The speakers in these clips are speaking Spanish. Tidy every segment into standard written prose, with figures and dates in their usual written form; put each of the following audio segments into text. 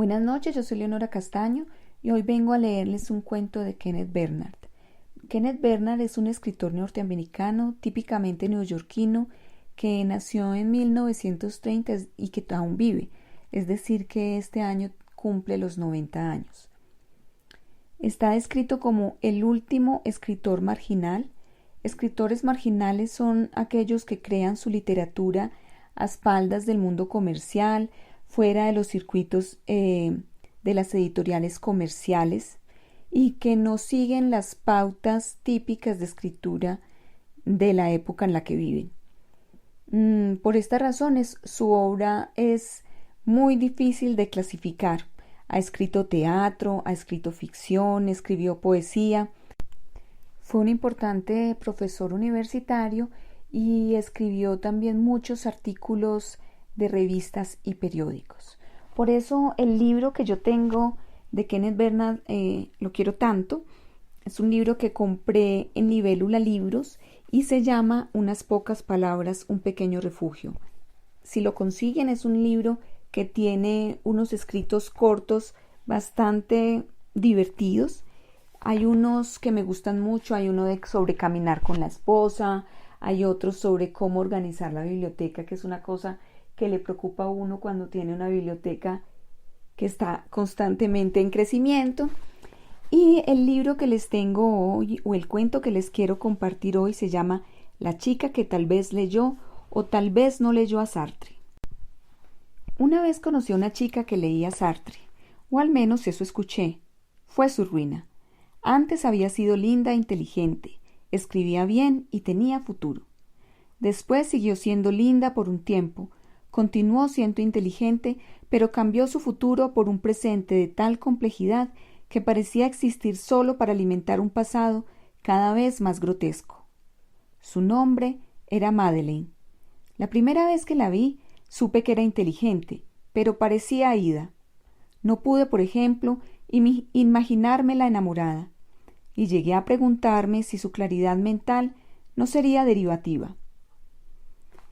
Buenas noches, yo soy Leonora Castaño y hoy vengo a leerles un cuento de Kenneth Bernard. Kenneth Bernard es un escritor norteamericano, típicamente neoyorquino, que nació en 1930 y que aún vive, es decir, que este año cumple los 90 años. Está descrito como el último escritor marginal. Escritores marginales son aquellos que crean su literatura a espaldas del mundo comercial, fuera de los circuitos de las editoriales comerciales y que no siguen las pautas típicas de escritura de la época en la que viven. Por estas razones, su obra es muy difícil de clasificar. Ha escrito teatro, ha escrito ficción, escribió poesía. Fue un importante profesor universitario y escribió también muchos artículos de revistas y periódicos. Por eso el libro que yo tengo de Kenneth Bernard lo quiero tanto. Es un libro que compré en Libélula Libros y se llama Unas pocas palabras, un pequeño refugio. Si lo consiguen, es un libro que tiene unos escritos cortos bastante divertidos. Hay unos que me gustan mucho, hay uno sobre caminar con la esposa, hay otros sobre cómo organizar la biblioteca, que es una cosa que le preocupa a uno cuando tiene una biblioteca que está constantemente en crecimiento. Y el libro que les tengo hoy, o el cuento que les quiero compartir hoy, se llama La chica que tal vez leyó o tal vez no leyó a Sartre. Una vez conocí a una chica que leía Sartre, o al menos eso escuché. Fue su ruina. Antes había sido linda e inteligente, escribía bien y tenía futuro. Después siguió siendo linda por un tiempo, continuó siendo inteligente, pero cambió su futuro por un presente de tal complejidad que parecía existir solo para alimentar un pasado cada vez más grotesco. Su nombre era Madeleine. La primera vez que la vi, supe que era inteligente, pero parecía ida. No pude, por ejemplo, imaginármela enamorada, y llegué a preguntarme si su claridad mental no sería derivativa.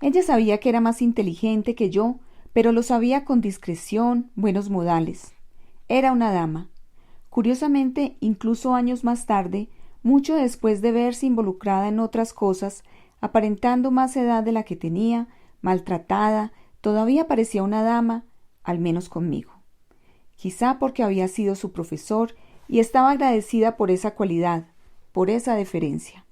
Ella sabía que era más inteligente que yo, pero lo sabía con discreción, buenos modales. Era una dama. Curiosamente, incluso años más tarde, mucho después de verse involucrada en otras cosas, aparentando más edad de la que tenía, maltratada, todavía parecía una dama, al menos conmigo. Quizá porque había sido su profesor y estaba agradecida por esa cualidad, por esa deferencia.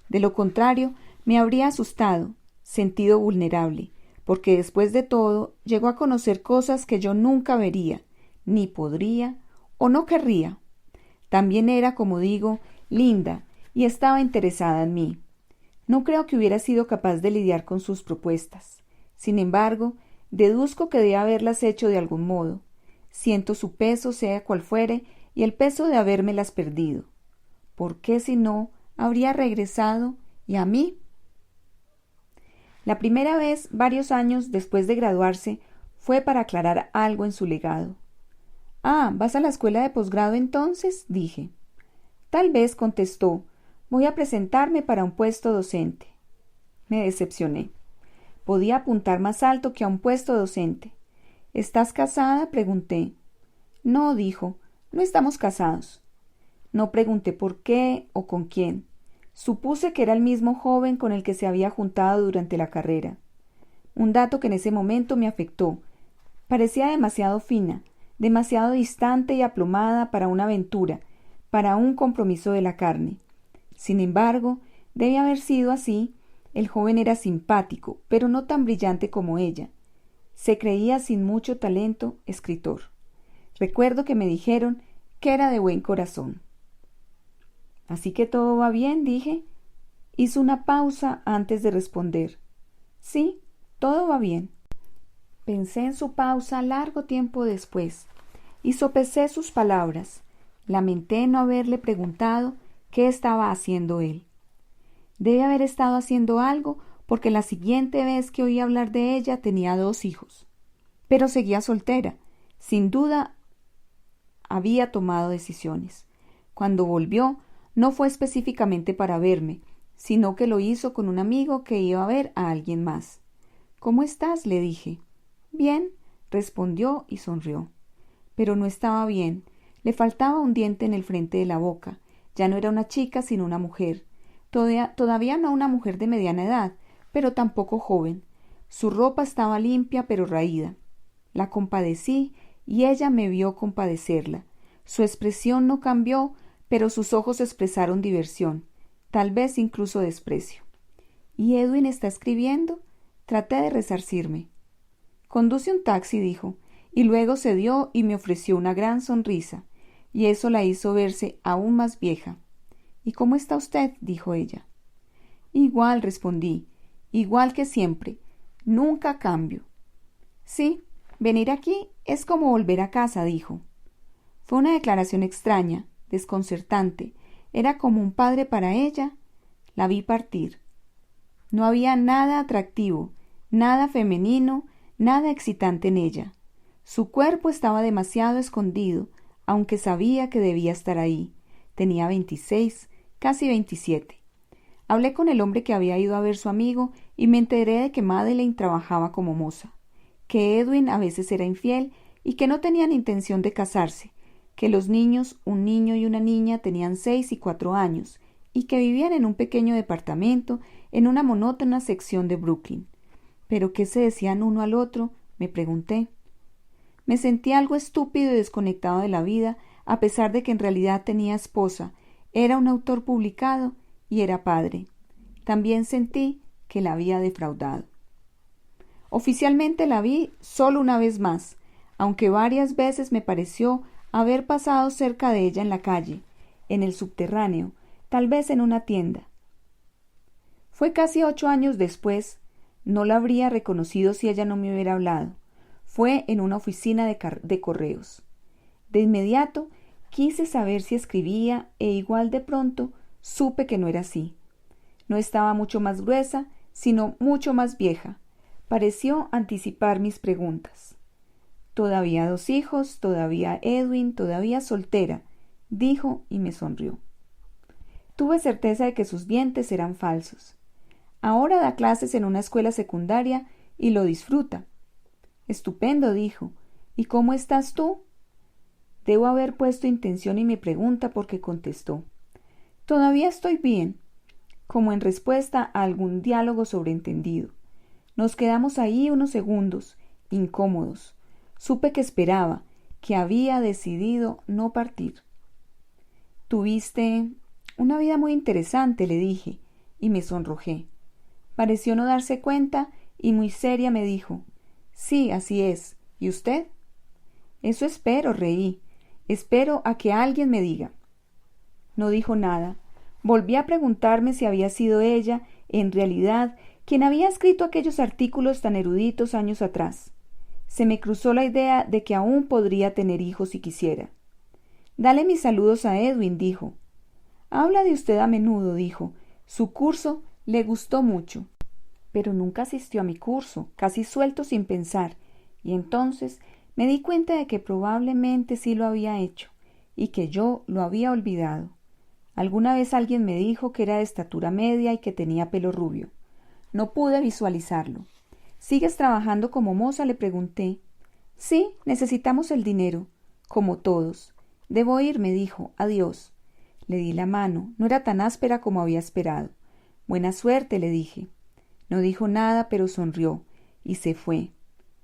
De lo contrario, me habría asustado, sentido vulnerable, porque después de todo llegó a conocer cosas que yo nunca vería, ni podría o no querría. También era, como digo, linda y estaba interesada en mí. No creo que hubiera sido capaz de lidiar con sus propuestas. Sin embargo, deduzco que debe haberlas hecho de algún modo. Siento su peso, sea cual fuere, y el peso de habérmelas perdido. ¿Por qué, si no, habría regresado y a mí? La primera vez, varios años después de graduarse, fue para aclarar algo en su legado. «Ah, ¿vas a la escuela de posgrado entonces?», dije. «Tal vez», contestó, «voy a presentarme para un puesto docente». Me decepcioné. Podía apuntar más alto que a un puesto docente. «¿Estás casada?», pregunté. «No», dijo, «no estamos casados». No pregunté por qué o con quién. Supuse que era el mismo joven con el que se había juntado durante la carrera. Un dato que en ese momento me afectó. Parecía demasiado fina, demasiado distante y aplomada para una aventura, para un compromiso de la carne. Sin embargo, debe haber sido así. El joven era simpático, pero no tan brillante como ella. Se creía sin mucho talento escritor. Recuerdo que me dijeron que era de buen corazón. «¿Así que todo va bien?», dije. Hizo una pausa antes de responder. «Sí, todo va bien». Pensé en su pausa largo tiempo después y sopesé sus palabras. Lamenté no haberle preguntado qué estaba haciendo él. Debe haber estado haciendo algo, porque la siguiente vez que oí hablar de ella tenía 2 hijos. Pero seguía soltera. Sin duda había tomado decisiones. Cuando volvió, no fue específicamente para verme, sino que lo hizo con un amigo que iba a ver a alguien más. «¿Cómo estás?», le dije. «Bien», respondió y sonrió. pero no estaba bien. Le faltaba un diente en el frente de la boca. Ya no era una chica, sino una mujer. Todavía no una mujer de mediana edad, pero tampoco joven. Su ropa estaba limpia pero raída. La compadecí y ella me vio compadecerla. Su expresión no cambió, pero sus ojos expresaron diversión, tal vez incluso desprecio. ¿Y Edwin está escribiendo? Traté de resarcirme. Conduce un taxi, dijo, y luego cedió y me ofreció una gran sonrisa, y eso la hizo verse aún más vieja. ¿Y cómo está usted? Dijo ella. Igual, respondí, igual que siempre. Nunca cambio. Sí, venir aquí es como volver a casa, dijo. Fue una declaración extraña, desconcertante. Era como un padre para ella. La vi partir. No había nada atractivo, nada femenino, nada excitante en ella. Su cuerpo estaba demasiado escondido, aunque sabía que debía estar ahí. Tenía 26, casi 27. Hablé con el hombre que había ido a ver su amigo y me enteré de que Madeleine trabajaba como moza, que Edwin a veces era infiel y que no tenían intención de casarse, que los niños, un niño y una niña, tenían 6 y 4 años y que vivían en un pequeño departamento en una monótona sección de Brooklyn. ¿Pero qué se decían uno al otro?, me pregunté. Me sentí algo estúpido y desconectado de la vida, a pesar de que en realidad tenía esposa, era un autor publicado y era padre. También sentí que la había defraudado. Oficialmente la vi solo una vez más, aunque varias veces me pareció haber pasado cerca de ella en la calle, en el subterráneo, tal vez en una tienda. Fue casi 8 años después. No la habría reconocido si ella no me hubiera hablado. Fue en una oficina de correos. De inmediato quise saber si escribía e igual de pronto supe que no era así. No estaba mucho más gruesa, sino mucho más vieja. Pareció anticipar mis preguntas. Todavía 2 hijos, todavía Edwin, todavía soltera, dijo y me sonrió. Tuve certeza de que sus dientes eran falsos. Ahora da clases en una escuela secundaria y lo disfruta. Estupendo, dijo. ¿Y cómo estás tú? Debo haber puesto intención en mi pregunta porque contestó. Todavía estoy bien, como en respuesta a algún diálogo sobreentendido. Nos quedamos ahí unos segundos, incómodos. Supe que esperaba, que había decidido no partir. Tuviste una vida muy interesante, le dije, y me sonrojé. Pareció no darse cuenta y muy seria me dijo, sí, así es. ¿Y usted? Eso espero, reí. Espero a que alguien me diga. No dijo nada. Volví a preguntarme si había sido ella, en realidad, quien había escrito aquellos artículos tan eruditos años atrás. Se me cruzó la idea de que aún podría tener hijos si quisiera. Dale mis saludos a Edwin, dijo. Habla de usted a menudo, dijo. Su curso le gustó mucho. Pero nunca asistió a mi curso, casi suelto sin pensar, y entonces me di cuenta de que probablemente sí lo había hecho, y que yo lo había olvidado. Alguna vez alguien me dijo que era de estatura media y que tenía pelo rubio. No pude visualizarlo. ¿Sigues trabajando como moza?, le pregunté. Sí, necesitamos el dinero, como todos. Debo ir, me dijo. Adiós. Le di la mano. No era tan áspera como había esperado. Buena suerte, le dije. No dijo nada, pero sonrió, y se fue.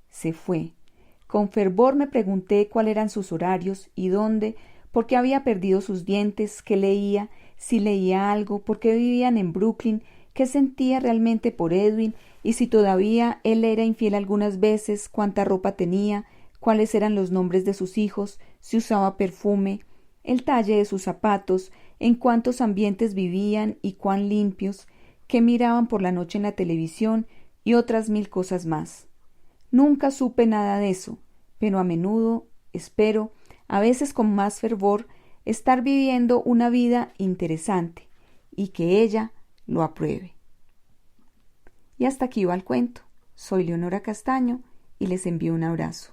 Se fue. Con fervor me pregunté cuáles eran sus horarios y dónde, por qué había perdido sus dientes, qué leía, si leía algo, por qué vivían en Brooklyn, qué sentía realmente por Edwin, y si todavía él era infiel algunas veces, cuánta ropa tenía, cuáles eran los nombres de sus hijos, si usaba perfume, el talle de sus zapatos, en cuántos ambientes vivían y cuán limpios, qué miraban por la noche en la televisión y otras 1000 cosas más. Nunca supe nada de eso, pero a menudo espero, a veces con más fervor, estar viviendo una vida interesante y que ella lo apruebe. Y hasta aquí va el cuento. Soy Leonora Castaño y les envío un abrazo.